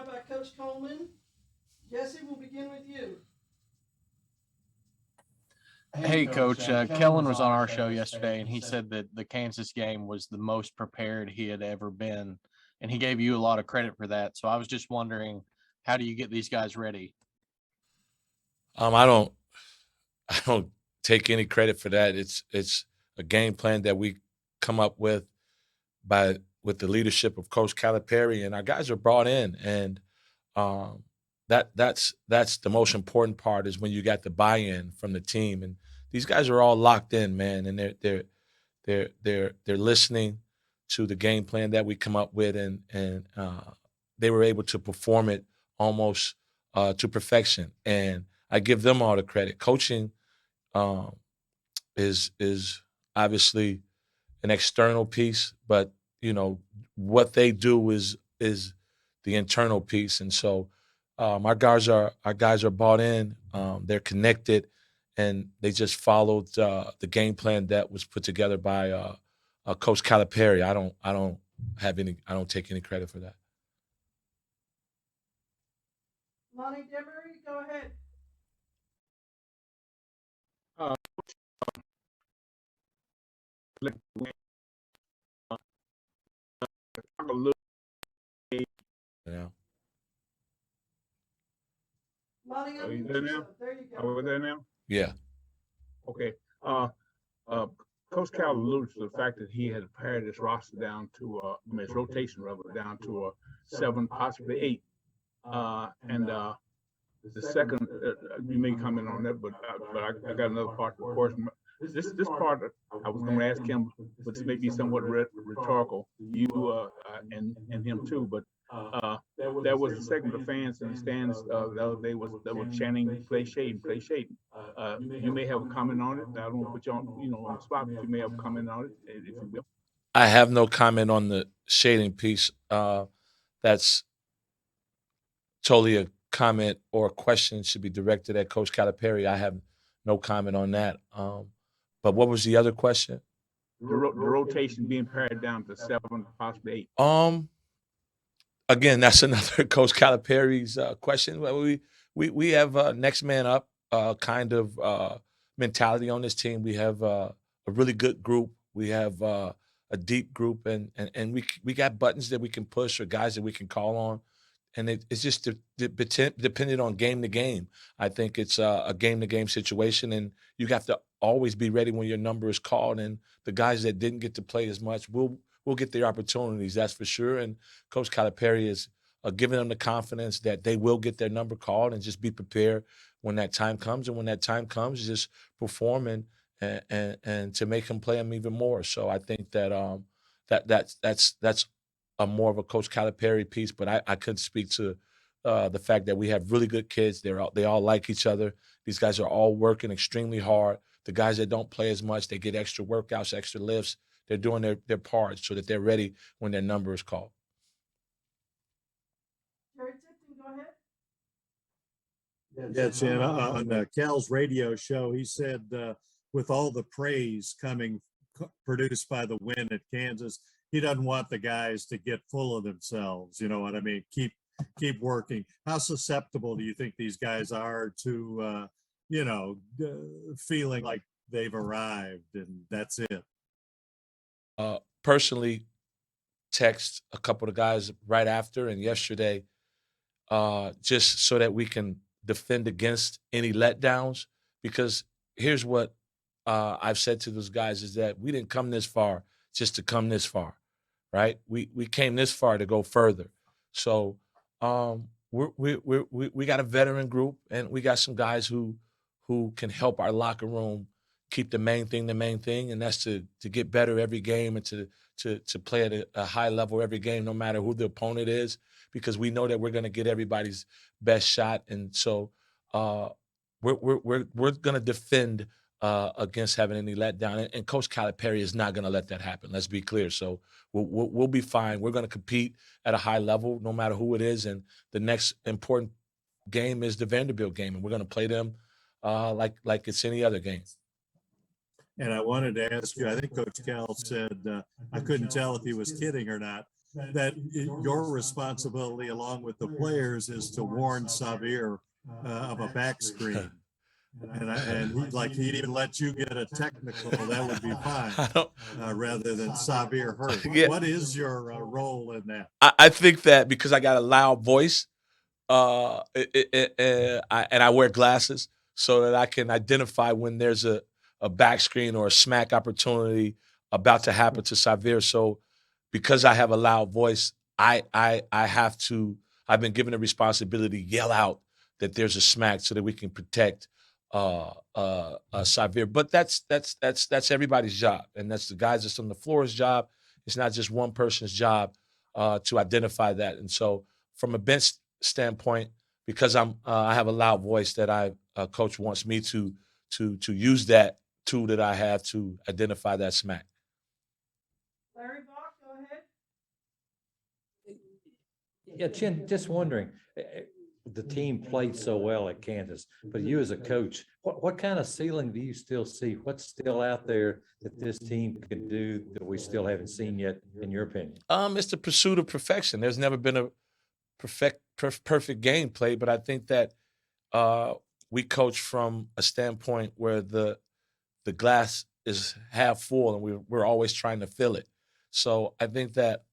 by Coach Coleman. Jesse, we'll begin with you. Hey, Coach. Kellen was on our show yesterday, and he said that the Kansas game was the most prepared he had ever been, and he gave you a lot of credit for that. So I was just wondering, how do you get these guys ready? I don't take any credit for that. It's a game plan that we come up with with the leadership of Coach Calipari, and our guys are brought in, and um, that's the most important part is when you got the buy-in from the team, and these guys are all locked in, man, and they're listening to the game plan that we come up with, and they were able to perform it almost to perfection, and I give them all the credit. Coaching um, is obviously an external piece, but what they do is the internal piece, and so our guys are bought in. They're connected, and they just followed the game plan that was put together by Coach Calipari. I don't take any credit for that. Lonnie Demery, go ahead. Uh, let me talk a little. Yeah. Lonnie, Are you unmute there now? yourself. There you Are go. we there now? Yeah. Okay. Uh, Coach Cal alluded to the fact that he had pared his roster down to, his rotation rather, down to 7, possibly 8. And the second, you may comment on that, but I got another part. Of course, this part I was going to ask him, but this may be somewhat rhetorical. You and him too, but there was a segment of fans in the stands the other day that were chanting, "Play Shaden, play Shaden." You may have a comment on it. I don't want to put you on the spot, but you may have a comment on it, if you will. I have no comment on the shading piece. That's totally a comment or a question should be directed at Coach Calipari. I have no comment on that. But what was the other question? The rotation being pared down to 7, possibly 8. Again, that's another Coach Calipari's question. Well, we have next man up kind of mentality on this team. We have a really good group. We have a deep group, and we got buttons that we can push or guys that we can call on. And it's just dependent on game to game. I think it's a game to game situation, and you have to always be ready when your number is called. And the guys that didn't get to play as much will get their opportunities, that's for sure. And Coach Calipari is giving them the confidence that they will get their number called, and just be prepared when that time comes. And when that time comes, just perform and to make them play them even more. So I think that that's a more of a Coach Calipari piece. But I could speak to the fact that we have really good kids. They all like each other. These guys are all working extremely hard. The guys that don't play as much, they get extra workouts, extra lifts. They're doing their part so that they're ready when their number is called. Jerry Tipton, go ahead. Yeah, Chan, on Cal's radio show, he said with all the praise produced by the win at Kansas, he doesn't want the guys to get full of themselves. You know what I mean? Keep working. How susceptible do you think these guys are to, feeling like they've arrived and that's it? Personally, text a couple of guys right after and yesterday, just so that we can defend against any letdowns. Because here's what I've said to those guys is that we didn't come this far just to come this far, right? We came this far to go further. So we got a veteran group, and we got some guys who can help our locker room keep the main thing, and that's to get better every game and to play at a high level every game, no matter who the opponent is, because we know that we're going to get everybody's best shot, and so we're going to defend against having any letdown, and Coach Calipari is not going to let that happen. Let's be clear. So we'll be fine. We're going to compete at a high level, no matter who it is, and the next important game is the Vanderbilt game, and we're going to play them like it's any other game. And I wanted to ask you, I think Coach Cal said, I couldn't tell if he was kidding or not, that your responsibility along with the players is to warn Xavier of a back screen. He'd even let you get a technical, that would be fine, rather than Xavier hurt. Yeah. What is your role in that? I think that because I got a loud voice, and I wear glasses so that I can identify when there's a back screen or a smack opportunity about to happen to Xavier. So because I have a loud voice, I have to. I've been given the responsibility to yell out that there's a smack so that we can protect Xavier. But that's everybody's job, and that's the guys that's on the floor's job. It's not just one person's job to identify that. And so, from a bench standpoint, because I have a loud voice, that coach wants me to use that tool that I have to identify that smack. Larry Bach, go ahead. Yeah, Chin, just wondering, the team played so well at Kansas, but you as a coach, what kind of ceiling do you still see? What's still out there that this team can do that we still haven't seen yet, in your opinion? It's the pursuit of perfection. There's never been a perfect game played, but I think that we coach from a standpoint where the glass is half full, and we're always trying to fill it. So I think that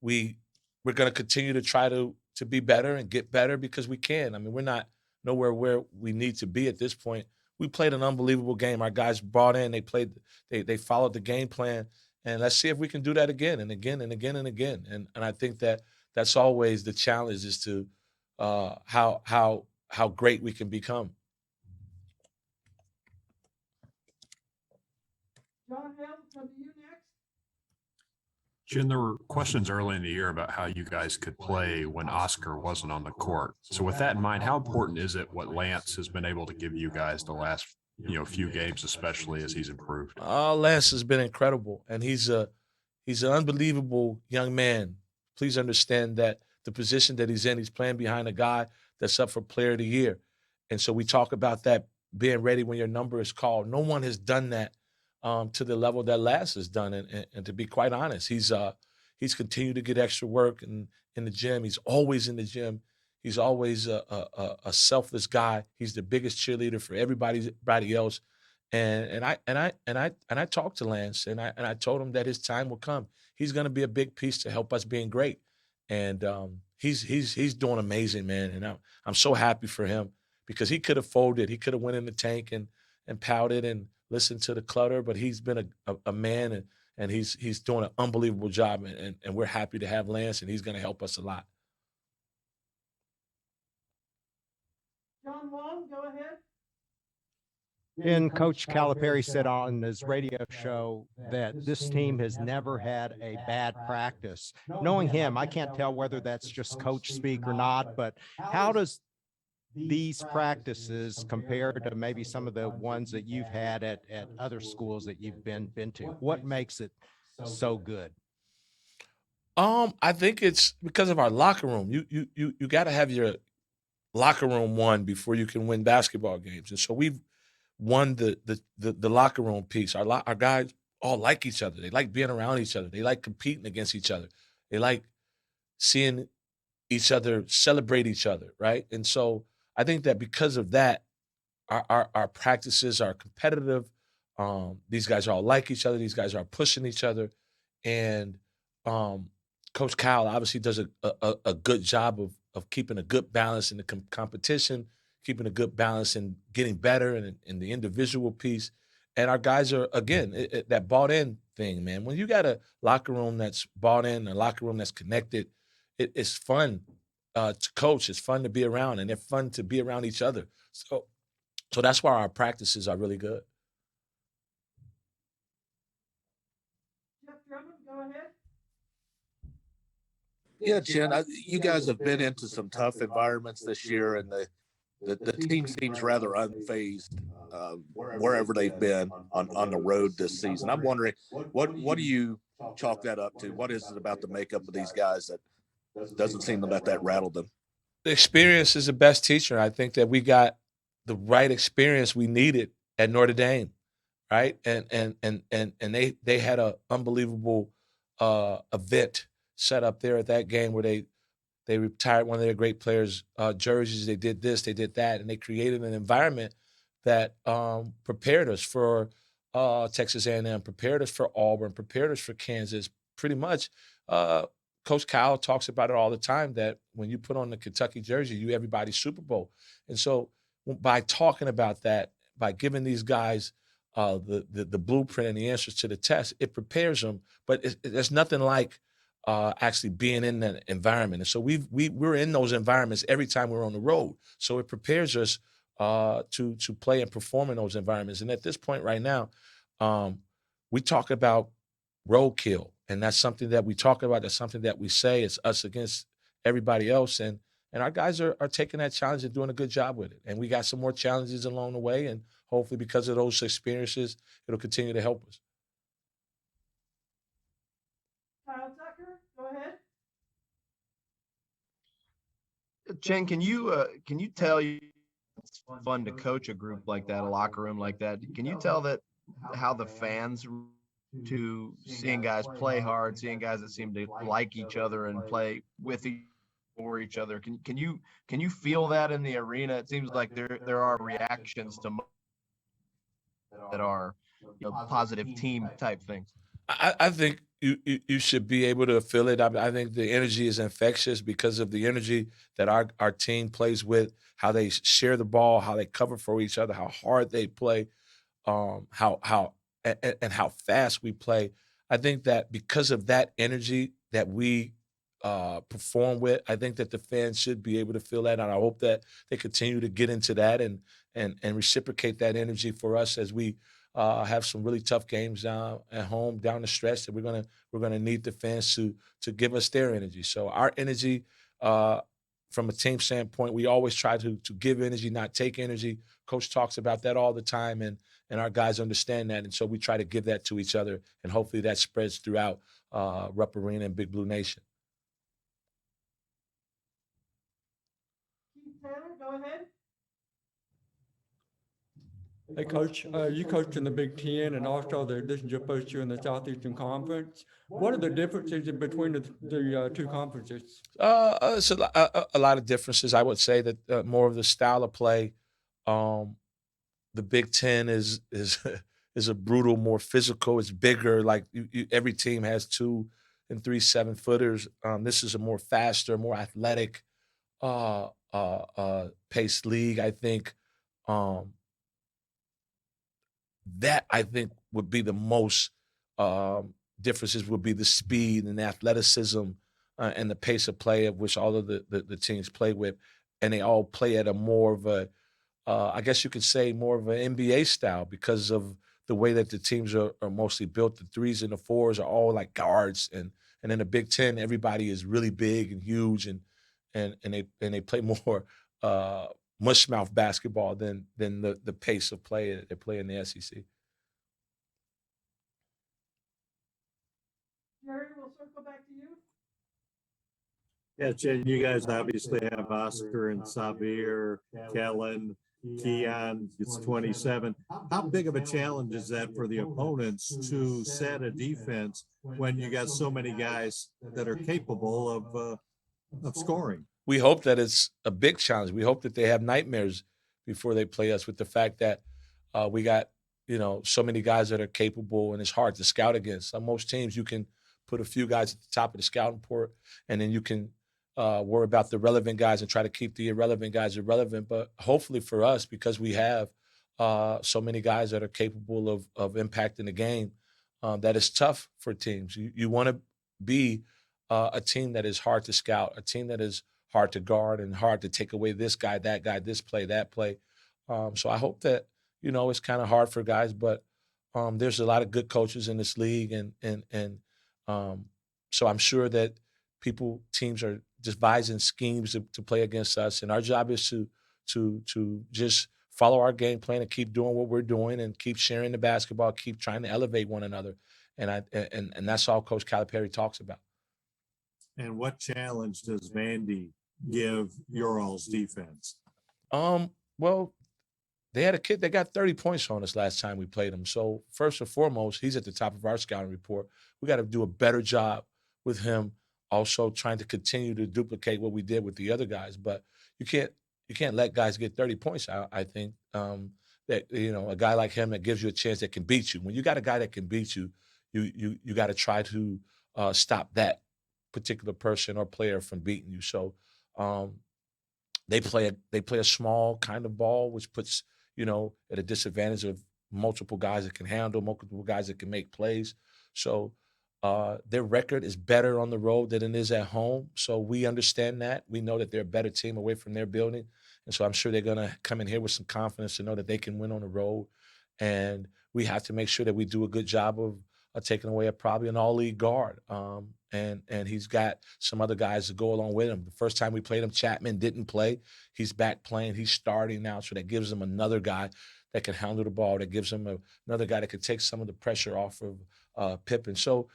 we're going to continue to try to be better and get better because we can. I mean, we're not nowhere where we need to be at this point. We played an unbelievable game. Our guys brought in, they followed the game plan, and let's see if we can do that again and again and again and again. And I think that that's always the challenge, is to how great we can become. John Hale, come to you next. Jim, there were questions early in the year about how you guys could play when Oscar wasn't on the court. So with that in mind, how important is it what Lance has been able to give you guys the last few games, especially as he's improved? Lance has been incredible, and he's an unbelievable young man. Please understand that the position that he's in, he's playing behind a guy that's up for Player of the Year. And so we talk about that, being ready when your number is called. No one has done that to the level that Lance has done. And to be quite honest, he's continued to get extra work in the gym. He's always in the gym. He's always a selfless guy. He's the biggest cheerleader for everybody else. And I talked to Lance, and I told him that his time will come. He's going to be a big piece to help us being great. And he's doing amazing, man. And I'm so happy for him, because he could have folded. He could have went in the tank and pouted and listened to the clutter, but he's been a man, and he's doing an unbelievable job. And we're happy to have Lance, and he's going to help us a lot. John Wong, go ahead. And Coach Calipari said on his radio show that this team has never had a bad practice. Knowing him, I can't tell whether that's just coach speak or not, but how does these practices compare to maybe some of the ones that you've had at other schools that you've been to? What makes it so good? I think it's because of our locker room. You got to have your locker room won before you can win basketball games. And so we've won the locker room piece. Our guys all like each other. They like being around each other. They like competing against each other. They like seeing each other celebrate each other, right? And so I think that because of that, our practices are competitive. These guys all like each other. These guys are pushing each other. And Coach Kyle obviously does a good job of keeping a good balance in the competition, keeping a good balance and getting better in the individual piece. And our guys are, again, that bought in thing, man. When you got a locker room that's bought in, a locker room that's connected, it's fun to coach. It's fun to be around, and they're fun to be around each other. So that's why our practices are really good. Jeff Drummond, go ahead. Yeah, Jen, you guys have been into some tough environments this year, and the team seems rather unfazed wherever they've been on the road this season. I'm wondering, what do you chalk that up to? What is it about the makeup of these guys that doesn't seem to let that rattle them? The experience is the best teacher. I think that we got the right experience we needed at Notre Dame, right? And they had an unbelievable event set up there at that game where they retired one of their great players' jerseys. They did this, they did that, and they created an environment that prepared us for Texas A&M, prepared us for Auburn, prepared us for Kansas. Pretty much, Coach Kyle talks about it all the time that when you put on the Kentucky jersey, you everybody's Super Bowl. And so by talking about that, by giving these guys the blueprint and the answers to the test, it prepares them. But there's nothing like actually being in that environment. And so we're in those environments every time we're on the road. So it prepares us to play and perform in those environments. And at this point right now, we talk about roadkill, and that's something that we talk about. That's something that we say. It's us against everybody else, and our guys are taking that challenge and doing a good job with it. And we got some more challenges along the way, and hopefully because of those experiences, it'll continue to help us. Kyle Tucker, go ahead. Chen, can you tell you it's fun to coach a group like that, a locker room like that? Can you tell that how the fans to seeing guys play hard, seeing guys that seem to like each other and play with for each other? Can you feel that in the arena? It seems like there are reactions to that are positive team type things. I think you should be able to feel it. I think the energy is infectious because of the energy that our team plays with, how they share the ball, how they cover for each other, how hard they play, how fast we play. I think that because of that energy that we perform with, I think that the fans should be able to feel that, and I hope that they continue to get into that and reciprocate that energy for us as we have some really tough games down at home down the stretch that we're gonna need the fans to give us their energy. So our energy, from a team standpoint, we always try to give energy, not take energy. Coach talks about that all the time, and our guys understand that, and so we try to give that to each other, and hopefully that spreads throughout Rupp Arena and Big Blue Nation. Keith Taylor, go ahead. Hey, Coach, you coached in the Big Ten and also the addition to post you in the Southeastern Conference. What are the differences between the two conferences? It's a lot of differences. I would say that more of the style of play. The Big Ten is is a brutal, more physical. It's bigger. Like every team has 2 and 3 7-footers. This is a more faster, more athletic, paced league. I think. That I think would be the most differences would be the speed and the athleticism and the pace of play of which all of the teams play with, and they all play at a more of a, I guess you could say more of an NBA style because of the way that the teams are mostly built. The 3s and the 4s are all like guards, and in the Big Ten, everybody is really big and huge, and they play more mushmouth basketball than the pace of play that they play in the SEC. Jerry, we'll circle back to you. Yeah, Jen, you guys obviously have Oscar and Sabir, Kellen, Keon, it's 27. How big of a challenge is that for the opponents to set a defense when you got so many guys that are capable of scoring? We hope that it's a big challenge. We hope that they have nightmares before they play us with the fact that we got, so many guys that are capable, and it's hard to scout against. On most teams, you can put a few guys at the top of the scouting report, and then you can worry about the relevant guys and try to keep the irrelevant guys irrelevant. But hopefully for us, because we have so many guys that are capable of impacting the game, that is tough for teams. You want to be a team that is hard to scout, a team that is hard to guard and hard to take away this guy, that guy, this play, that play. So I hope that, it's kind of hard for guys, but there's a lot of good coaches in this league. And so I'm sure that teams are devising schemes to play against us. And our job is to just follow our game plan and keep doing what we're doing and keep sharing the basketball, keep trying to elevate one another. And that's all Coach Calipari talks about. And what challenge does Vandy give your all's defense? Well, they had a kid that got 30 points on us last time we played him. So first and foremost, he's at the top of our scouting report. We got to do a better job with him. Also trying to continue to duplicate what we did with the other guys, but you can't let guys get 30 points. I think that a guy like him that gives you a chance that can beat you. When you got a guy that can beat you, you got to try to stop that particular person or player from beating you. So they play a small kind of ball, which puts at a disadvantage of multiple guys that can handle, multiple guys that can make plays. So their record is better on the road than it is at home. So we understand that. We know that they're a better team away from their building. And so I'm sure they're going to come in here with some confidence to know that they can win on the road. And we have to make sure that we do a good job of taking away probably an all-league guard. And he's got some other guys to go along with him. The first time we played him, Chapman didn't play. He's back playing. He's starting now. So that gives him another guy that can handle the ball. That gives him another guy that can take some of the pressure off of Pippen. So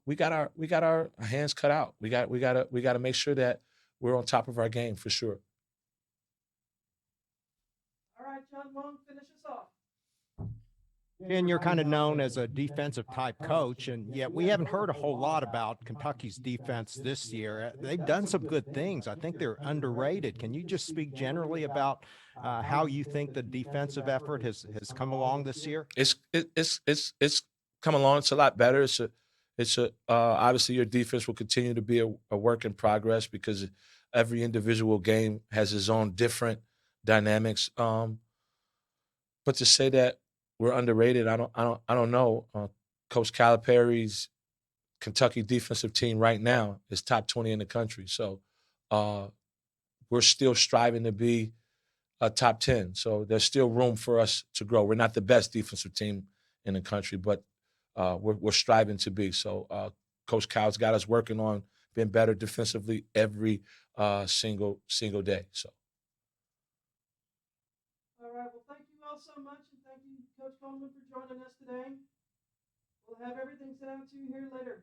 we got our hands cut out. We got to make sure that we're on top of our game for sure. All right, John Wong, finish us off. And you're kind of known as a defensive type coach, and yet we haven't heard a whole lot about Kentucky's defense this year. They've done some good things. I think they're underrated. Can you just speak generally about how you think the defensive effort has come along this year? It's come along. It's a lot better. It's obviously your defense will continue to be a work in progress because every individual game has its own different dynamics. But to say that we're underrated, I don't know. Coach Calipari's Kentucky defensive team right now is top 20 in the country. So we're still striving to be a top 10. So there's still room for us to grow. We're not the best defensive team in the country, but we're striving to be. So Coach Cal's got us working on being better defensively every single day. So. All right, well, thank you all so much, and thank you, Coach Coleman, for joining us today. We'll have everything sent out to you here later.